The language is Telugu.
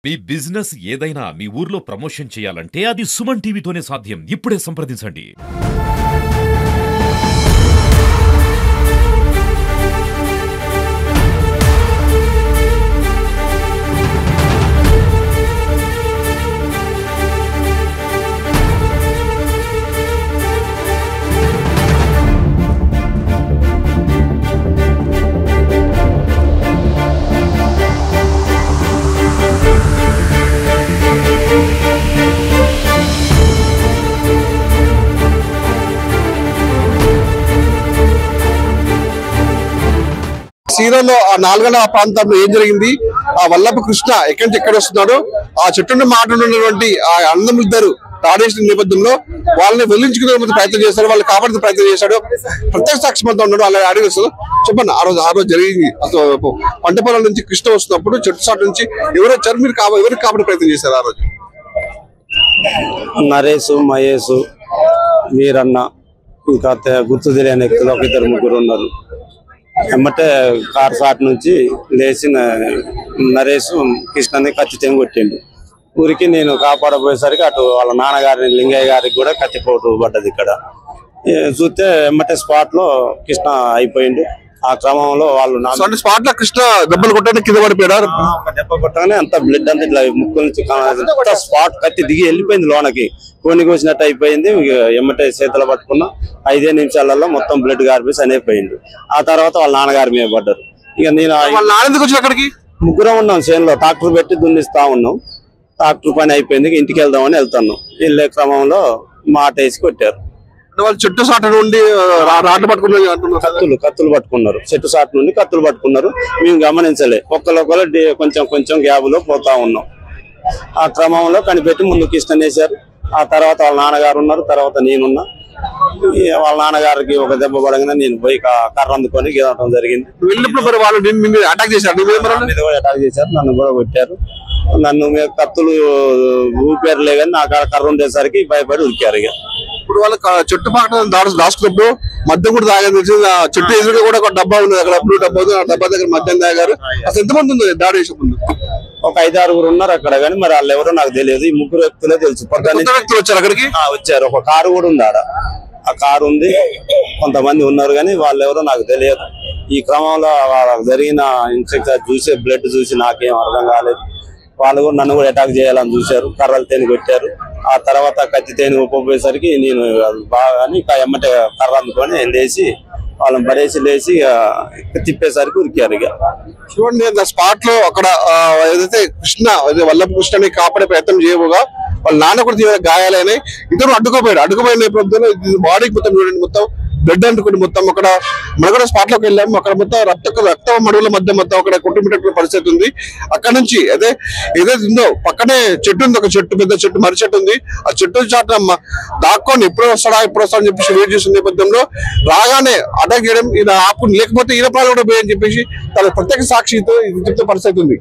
మీ బిజినెస్ ఏదైనా మీ ఊర్లో ప్రమోషన్ చేయాలంటే అది సుమన్ టీవీతోనే సాధ్యం. ఇప్పుడే సంప్రదించండి. సీరోలో ఆ నాలుగల ప్రాంతంలో ఏం జరిగింది, ఆ వల్లభ కృష్ణ ఎక్కడి నుంచి ఎక్కడ వస్తున్నాడు, ఆ చుట్టూ మాట్లాడుతున్నటువంటి ఆ అన్నమిద్దరు తాడేసిన నేపథ్యంలో వాళ్ళని వెల్లించుకునే ప్రయత్నం చేశాడు, వాళ్ళు కాపాడే ప్రయత్నం చేశాడు. ప్రత్యక్ష సాక్షిమంతా ఉన్నాడు. అలా అడిగి వస్తుంది. చెప్పండి, ఆ రోజు జరిగింది అసలు పంట పొలాల నుంచి కృష్ణ వస్తున్నప్పుడు చెట్టు చాటు నుంచి ఎవరు వచ్చారు, మీరు ఎవరికి కాపాడే ప్రయత్నం చేశారు? ఆ రోజు నరేష్, మహేష్, వీరన్న, ఇంకా గుర్తు తెలియని వ్యక్తులు ఒక ఇద్దరు ముగ్గురు ఉన్నారు. ఎమ్మటే కార్ షాట్ నుంచి లేచి నరేష్ కృష్ణని కత్తితో కొట్టిండు. ఊరికి నేను కాపాడబోయేసరికి అటు వాళ్ళ నాన్నగారిని లింగయ్య గారికి కూడా కత్తిపోటు పడ్డది. ఇక్కడ చూస్తే ఎమ్మటే స్పాట్ లో కృష్ణ అయిపోయిండు. ఆ క్రమంలో వాళ్ళు స్పాట్ లో కృష్ణ దెబ్బలు కొట్టడానికి కింద పడిపోయారు. ఒక దెబ్బ కొట్టగానే అంత బ్లడ్ అంతా ఇట్లా ముక్కు నుంచి స్పాట్ కత్తి దిగి వెళ్ళిపోయింది లోనకి, కోని కోసినట్టు అయిపోయింది. ఎమ్మటే చేతులు పట్టుకున్న 5 నిమిషాలలో మొత్తం బ్లడ్ గారిపేసి అనేపోయింది. ఆ తర్వాత వాళ్ళ నాన్నగారి మీద పడ్డారు. ఇక నేను అక్కడికి ముగ్గురం ఉన్నాం, చేనులో ట్రాక్టర్ పెట్టి దున్నిస్తా ఉన్నాం. ట్రాక్టర్ పని అయిపోయింది, ఇంటికి వెళ్దామని వెళ్తున్నాం. వెళ్ళే క్రమంలో మాట వేసి కొట్టారు. వాళ్ళు చెట్టు సాటు నుండి రాళ్ళు పట్టుకున్నారు, కత్తులు పట్టుకున్నారు. చెట్టు సాటు నుండి కత్తులు పట్టుకున్నారు. మేము గమనించలే, ఒక్కరొక్కరు కొంచెం గ్యాబులో పోతా ఉన్నాం. ఆ క్రమంలో కనిపెట్టి ముందు కృష్ణ వేశారు. ఆ తర్వాత వాళ్ళ నాన్నగారు ఉన్నారు, తర్వాత నేనున్నా. వాళ్ళ నాన్నగారికి ఒక దెబ్బ పడగానే నేను పోయి కర్ర అందుకొని గెలవడం జరిగింది. అటాక్ చేశారు, నన్ను కూడా కొట్టారు. నన్ను కత్తులు ఊపారులే కానీ నాకు కర్ర ఉండేసరికి భయపడి ఉరికారు. ఇక ఇప్పుడు వాళ్ళ చుట్టుపక్కల దాచుకున్నప్పుడు మద్యం కూడా తాగని చెట్టు ఎదురుగా కూడా ఒక డబ్బా ఉంది, అక్కడ అప్పుడు డబ్బా ఉంది, ఆ డబ్బా దగ్గర మద్యం తాగారు. అసలు ఎంతమంది ఉంది దాడి చేసే ముందు? ఒక 5-6 ఉన్నారు అక్కడ, కానీ మరి వాళ్ళు ఎవరో నాకు తెలియదు. ఈ ముగ్గురు వ్యక్తులే తెలుసు. వ్యక్తులు వచ్చారు అక్కడికి, వచ్చారు. ఒక కారు కూడా ఉంది ఆడ, ఆ కారు ఉంది, కొంతమంది ఉన్నారు, కానీ వాళ్ళు ఎవరో నాకు తెలియదు. ఈ క్రమంలో జరిగిన ఇన్ఫెక్షన్ చూసి బ్లడ్ చూసి నాకేం అర్థం కాలేదు. వాళ్ళు కూడా నన్ను కూడా అటాక్ చేయాలని చూశారు, కర్రలతోని కొట్టారు. ఆ తర్వాత కత్తితోని ఒప్పపోయేసరికి నేను బాగా ఎమ్మటే కర్ర అందుకొని లేచి వాళ్ళని పడేసి లేచి తిప్పేసరికి ఉరికారు. ఇక చూడండి, స్పాట్ లో అక్కడ ఏదైతే కృష్ణ వల్లభ కృష్ణని కాపాడే ప్రయత్నం చేయబోగా వాళ్ళ నాన్న కూడా తీవ్ర గాయాలైనాయి. ఇద్దరు అడ్డుకోపోయిన నేపథ్యంలో బాడీకి మొత్తం చూడండి, మొత్తం బ్లడ్ అంటుకుని మొత్తం అక్కడ మనం కూడా స్పాట్ లోకి వెళ్ళాము. అక్కడ మొత్తం రక్త మడుగుల మధ్య మొత్తం అక్కడ కొట్టుమిట్టు పరిస్థితి ఉంది. అక్కడ నుంచి ఏదైతే ఉందో పక్కనే చెట్టు ఉంది, ఒక చెట్టు, పెద్ద చెట్టు, మర్రి చెట్టు ఉంది. ఆ చెట్టు చాట దాక్కొని ఎప్పుడు వస్తాడా అని చెప్పేసి వెయిట్ చేసిన నేపథ్యంలో రాగానే అటాక్ చేయడం, ఈయన ఆపు లేకపోతే ఈయన ప్రాణాలు కూడా పోయని చెప్పేసి తన ప్రత్యేక సాక్షితో ఇది చెప్తే పరిస్థితి ఉంది.